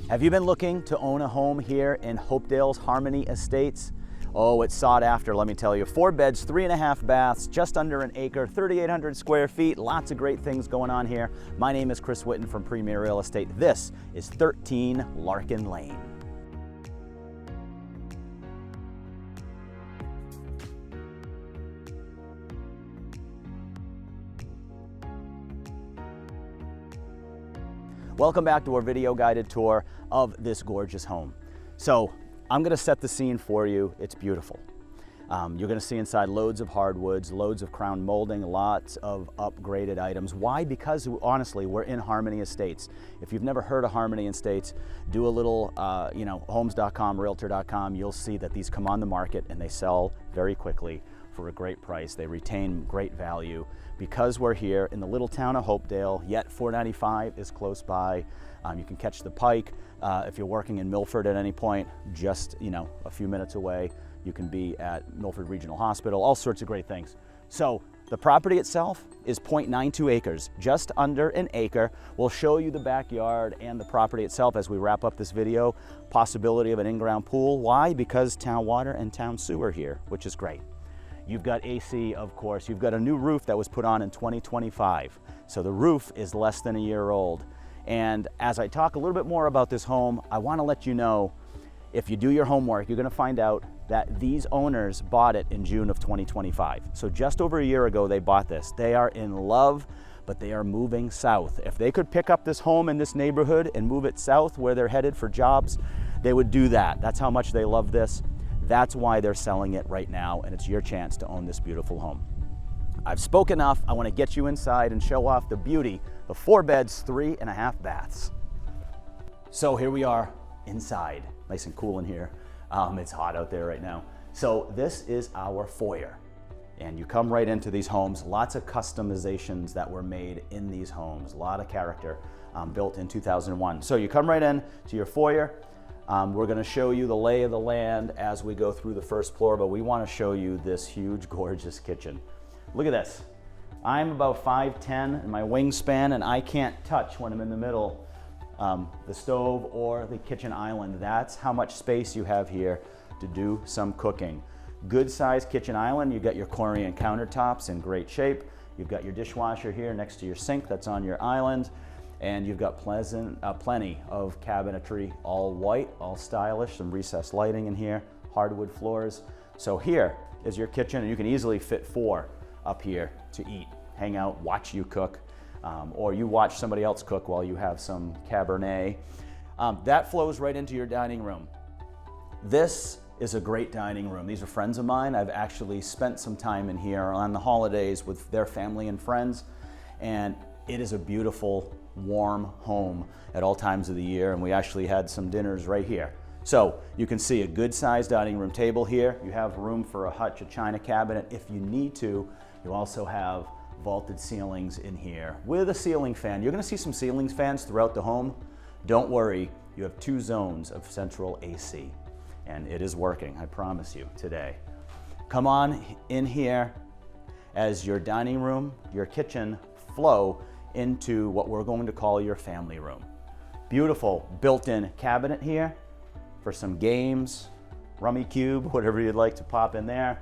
Have you been looking to own a home here in Hopedale's Harmony Estates? Oh, it's sought after, let me tell you. 4 beds, 3.5 baths, just under an acre, 3,800 square feet, lots of great things going on here. My name is Chris Whitten from Premier Real Estate. This is 13 Larkin Lane. Welcome back to our video guided tour of this gorgeous home. So I'm gonna set the scene for you. It's beautiful. You're gonna see inside loads of hardwoods, loads of crown molding, lots of upgraded items. Why? Because honestly, we're in Harmony Estates. If you've never heard of Harmony Estates, do a little, homes.com, realtor.com, you'll see that these come on the market and they sell very quickly for a great price. They retain great value. Because we're here in the little town of Hopedale, yet 495 is close by. You can catch the Pike. If you're working in Milford at any point, just a few minutes away, you can be at Milford Regional Hospital, all sorts of great things. So the property itself is 0.92 acres, just under an acre. We'll show you the backyard and the property itself as we wrap up this video. Possibility of an in-ground pool. Why? Because town water and town sewer here, which is great. You've got AC, of course. You've got a new roof that was put on in 2025. So the roof is less than a year old. And as I talk a little bit more about this home, I want to let you know, if you do your homework, you're going to find out that these owners bought it in June of 2025. So just over a year ago, they bought this. They are in love, but they are moving south. If they could pick up this home in this neighborhood and move it south where they're headed for jobs, they would do that. That's how much they love this. That's why they're selling it right now, and it's your chance to own this beautiful home. I've spoken enough. I want to get you inside and show off the beauty of 4 beds, 3.5 baths. So here we are inside. Nice and cool in here. It's hot out there right now. So this is our foyer. And you come right into these homes. Lots of customizations that were made in these homes. A lot of character built in 2001. So you come right in to your foyer. We're going to show you the lay of the land as we go through the first floor, but we want to show you this huge, gorgeous kitchen. Look at this. I'm about 5'10" in my wingspan, and I can't touch when I'm in the middle the stove or the kitchen island. That's how much space you have here to do some cooking. Good sized kitchen island. You've got your Colonial countertops in great shape. You've got your dishwasher here next to your sink that's on your island. And you've got plenty of cabinetry, all white, all stylish, some recessed lighting in here, hardwood floors. So here is your kitchen, and you can easily fit 4 up here to eat, hang out, watch you cook, or you watch somebody else cook while you have some Cabernet. That flows right into your dining room. This is a great dining room. These are friends of mine. I've actually spent some time in here on the holidays with their family and friends, and it is a beautiful, warm home at all times of the year, and we actually had some dinners right here. So you can see a good sized dining room table here. You have room for a hutch, a china cabinet if you need to. You also have vaulted ceilings in here with a ceiling fan. You're going to see some ceiling fans throughout the home. Don't worry, you have 2 zones of central AC, and it is working, I promise you, today. Come on in here as your dining room, your kitchen flow into what we're going to call your family room. Beautiful built-in cabinet here for some games, rummy cube, whatever you'd like to pop in there.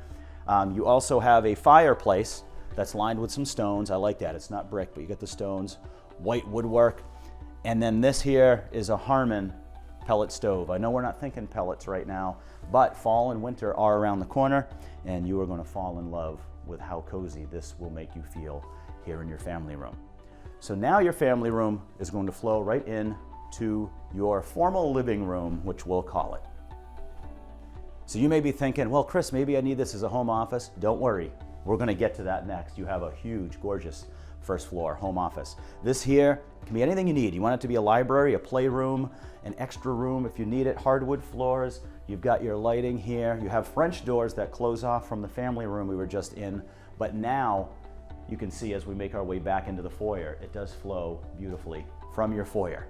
You also have a fireplace that's lined with some stones. I like that. It's not brick, but you get the stones, white woodwork. And then this here is a Harmon pellet stove. I know we're not thinking pellets right now, but fall and winter are around the corner, and you are going to fall in love with how cozy this will make you feel here in your family room. So now your family room is going to flow right in to your formal living room, which we'll call it. So you may be thinking, well, Chris, maybe I need this as a home office. Don't worry, we're going to get to that next. You have a huge, gorgeous first floor home office. This here can be anything you need. You want it to be a library, a playroom, an extra room if you need it, hardwood floors. You've got your lighting here. You have French doors that close off from the family room we were just in, but now you can see as we make our way back into the foyer, it does flow beautifully from your foyer.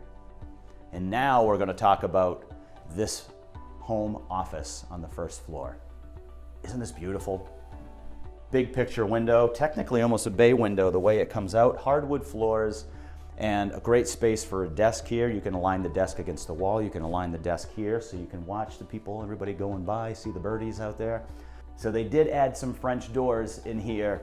And now we're going to talk about this home office on the first floor. Isn't this beautiful? Big picture window, technically almost a bay window the way it comes out, hardwood floors, and a great space for a desk here. You can align the desk against the wall. You can align the desk here so you can watch the people, everybody going by, see the birdies out there. So they did add some French doors in here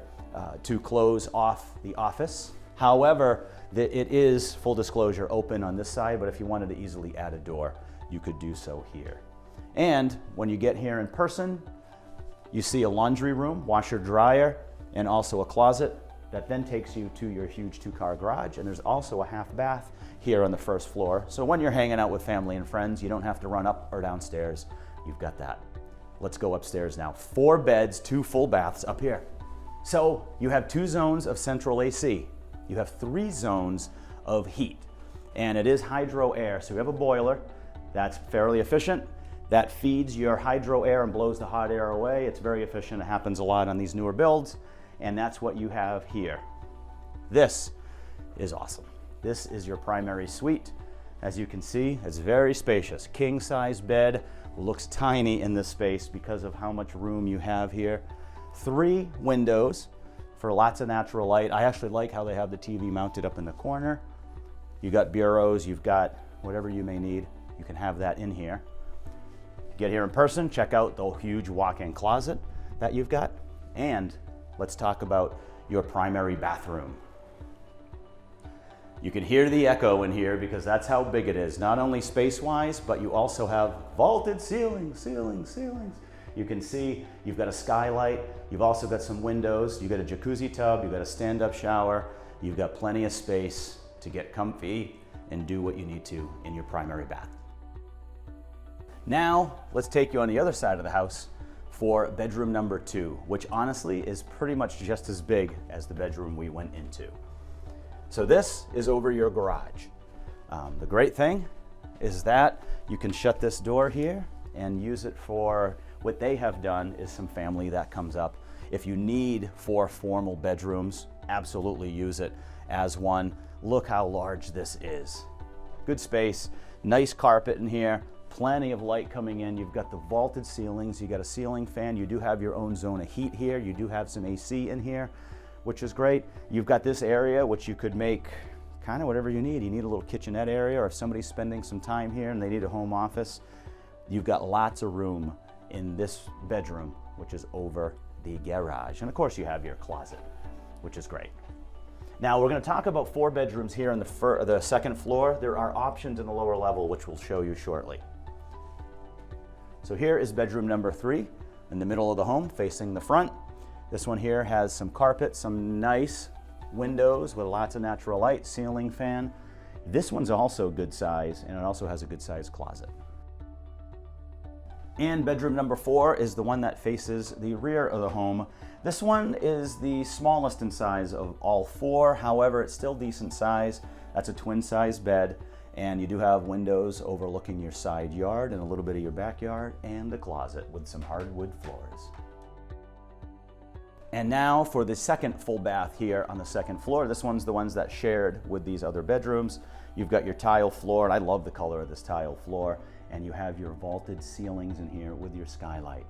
to close off the office. However, it is, full disclosure, open on this side, but if you wanted to easily add a door, you could do so here. And when you get here in person, you see a laundry room, washer, dryer, and also a closet that then takes you to your huge 2-car garage. And there's also a half bath here on the first floor. So when you're hanging out with family and friends, you don't have to run up or downstairs. You've got that. Let's go upstairs now. 4 beds, 2 full baths up here. So you have 2 zones of central AC. You have 3 zones of heat, and it is hydro air. So you have a boiler that's fairly efficient. That feeds your hydro air and blows the hot air away. It's very efficient. It happens a lot on these newer builds, and that's what you have here. This is awesome. This is your primary suite. As you can see, it's very spacious. King size bed, looks tiny in this space because of how much room you have here. 3 windows for lots of natural light. I actually like how they have the TV mounted up in the corner. You got bureaus, you've got whatever you may need. You can have that in here. Get here in person, check out the huge walk-in closet that you've got. And let's talk about your primary bathroom. You can hear the echo in here because that's how big it is. Not only space-wise, but you also have vaulted ceilings. You can see you've got a skylight, you've also got some windows, you've got a jacuzzi tub, you've got a stand-up shower, you've got plenty of space to get comfy and do what you need to in your primary bath. Now, let's take you on the other side of the house for bedroom number 2, which honestly is pretty much just as big as the bedroom we went into. So this is over your garage. The great thing is that you can shut this door here and use it for what they have done is some family that comes up. If you need 4 formal bedrooms, absolutely use it as one. Look how large this is. Good space, nice carpet in here, plenty of light coming in. You've got the vaulted ceilings, you got a ceiling fan, you do have your own zone of heat here, you do have some AC in here, which is great. You've got this area which you could make kind of whatever you need. You need a little kitchenette area, or if somebody's spending some time here and they need a home office, you've got lots of room in this bedroom, which is over the garage. And of course you have your closet, which is great. Now we're going to talk about 4 bedrooms here on the second floor. There are options in the lower level, which we'll show you shortly. So here is bedroom number 3 in the middle of the home, facing the front. This one here has some carpet, some nice windows with lots of natural light, ceiling fan. This one's also good size, and it also has a good size closet. And bedroom number 4 is the one that faces the rear of the home. This one is the smallest in size of all 4. However, it's still decent size. That's a twin size bed, and you do have windows overlooking your side yard and a little bit of your backyard, and a closet with some hardwood floors. And now for the second full bath here on the second floor. This one's the ones that shared with these other bedrooms. You've got your tile floor, and I love the color of this tile floor. And you have your vaulted ceilings in here with your skylight.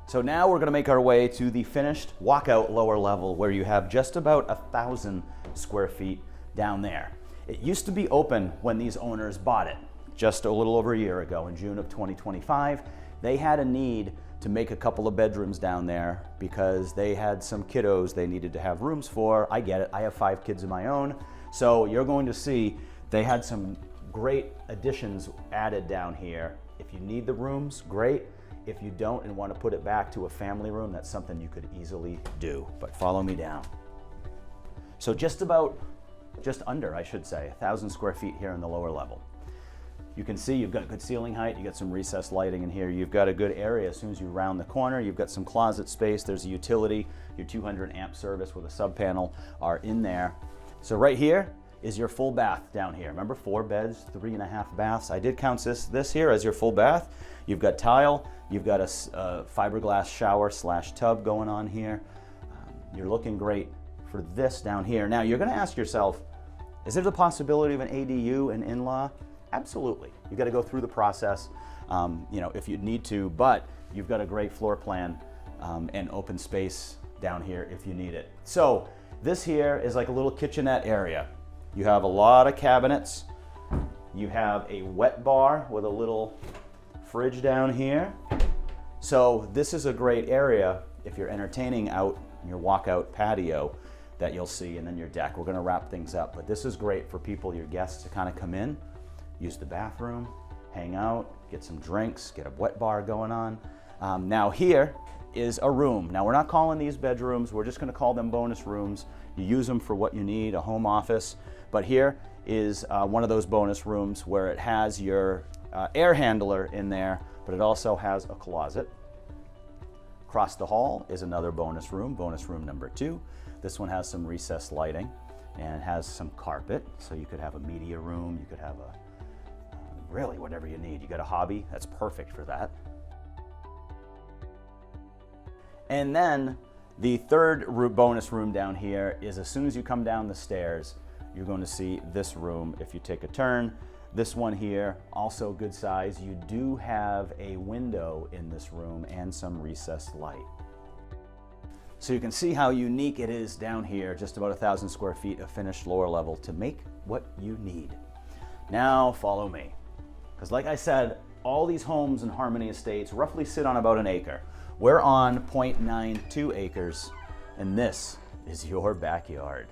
So now we're going to make our way to the finished walkout lower level, where you have just about 1,000 square feet down there. It used to be open when these owners bought it, just a little over a year ago in June of 2025. They had a need to make a couple of bedrooms down there because they had some kiddos they needed to have rooms for. I get it, I have 5 kids of my own. So you're going to see they had some great additions added down here. If you need the rooms, great. If you don't and want to put it back to a family room, that's something you could easily do. But follow me down. So just under, I should say, 1,000 square feet here in the lower level. You can see you've got good ceiling height, you got some recessed lighting in here, you've got a good area as soon as you round the corner, you've got some closet space, there's a utility, your 200 amp service with a sub panel are in there. So right here is your full bath down here. Remember, 4 beds, 3.5 baths. I did count this here as your full bath. You've got tile, you've got a fiberglass shower / tub going on here. You're looking great for this down here. Now you're gonna ask yourself, is there the possibility of an ADU and in-law? Absolutely. You've got to go through the process, if you need to, but you've got a great floor plan and open space down here if you need it. So This here is like a little kitchenette area. You have a lot of cabinets. You have a wet bar with a little fridge down here. So this is a great area if you're entertaining out in your walkout patio that you'll see, and then your deck. We're gonna wrap things up, but this is great for people, your guests, to kind of come in, use the bathroom, hang out, get some drinks, get a wet bar going on. Now here is a room. Now we're not calling these bedrooms, we're just gonna call them bonus rooms. You use them for what you need, a home office, but here is one of those bonus rooms where it has your air handler in there, but it also has a closet. Across the hall is another bonus room number 2. This one has some recessed lighting and it has some carpet, so you could have a media room, you could have really whatever you need. You got a hobby, that's perfect for that. And then the third bonus room down here is, as soon as you come down the stairs, you're going to see this room. If you take a turn, this one here, also good size. You do have a window in this room and some recessed light. So you can see how unique it is down here, just about 1,000 square feet of finished lower level to make what you need. Now follow me. Because like I said, all these homes in Harmony Estates roughly sit on about an acre. We're on 0.92 acres, and this is your backyard.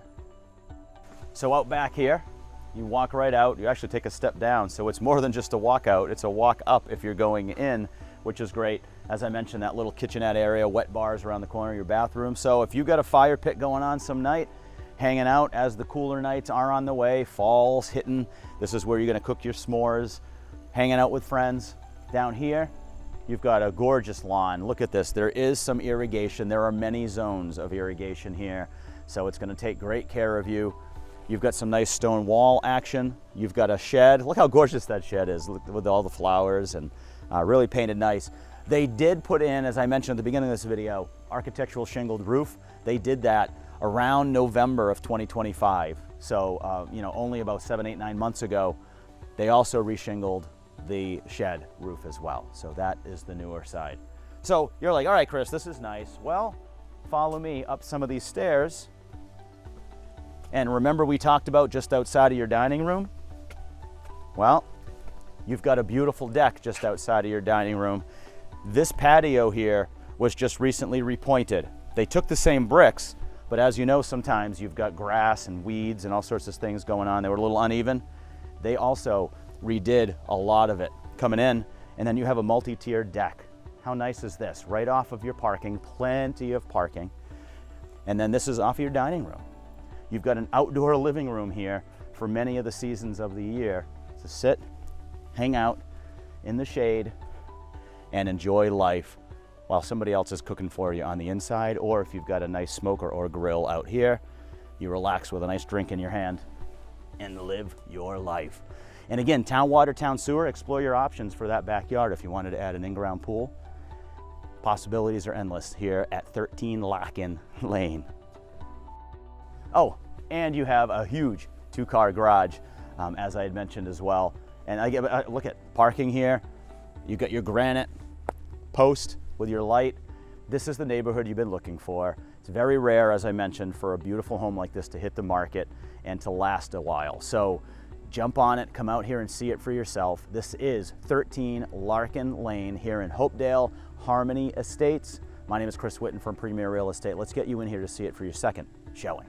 So out back here, you walk right out, you actually take a step down, so it's more than just a walk out, it's a walk up if you're going in, which is great. As I mentioned, that little kitchenette area, wet bars around the corner of your bathroom. So if you've got a fire pit going on some night, hanging out as the cooler nights are on the way, fall's hitting, this is where you're gonna cook your s'mores, hanging out with friends. Down here, you've got a gorgeous lawn. Look at this, there is some irrigation. There are many zones of irrigation here, so it's gonna take great care of you. You've got some nice stone wall action. You've got a shed. Look how gorgeous that shed is with all the flowers and really painted nice. They did put in, as I mentioned at the beginning of this video, architectural shingled roof. They did that around November of 2025. So, you know, only about 7, 8, 9 months ago, they also reshingled the shed roof as well. So that is the newer side. So you're like, all right, Chris, this is nice. Well, follow me up some of these stairs. And remember we talked about just outside of your dining room? Well, you've got a beautiful deck just outside of your dining room. This patio here was just recently repointed. They took the same bricks, but as you know, sometimes you've got grass and weeds and all sorts of things going on. They were a little uneven. They also redid a lot of it coming in, and then you have a multi-tiered deck. How nice is this? Right off of your parking, plenty of parking. And then this is off of your dining room. You've got an outdoor living room here for many of the seasons of the year to sit, hang out in the shade, and enjoy life while somebody else is cooking for you on the inside, or if you've got a nice smoker or grill out here, you relax with a nice drink in your hand and live your life. And again, town water, town sewer, explore your options for that backyard if you wanted to add an in-ground pool. Possibilities are endless here at 13 LARKIN Lane. Oh, and you have a huge 2-car garage, as I had mentioned as well. And look at parking here. You've got your granite post with your light. This is the neighborhood you've been looking for. It's very rare, as I mentioned, for a beautiful home like this to hit the market and to last a while. So jump on it, come out here and see it for yourself. This is 13 LARKIN Lane here in Hopedale, Harmony Estates. My name is Chris Whitten from Premier Real Estate. Let's get you in here to see it for your second showing.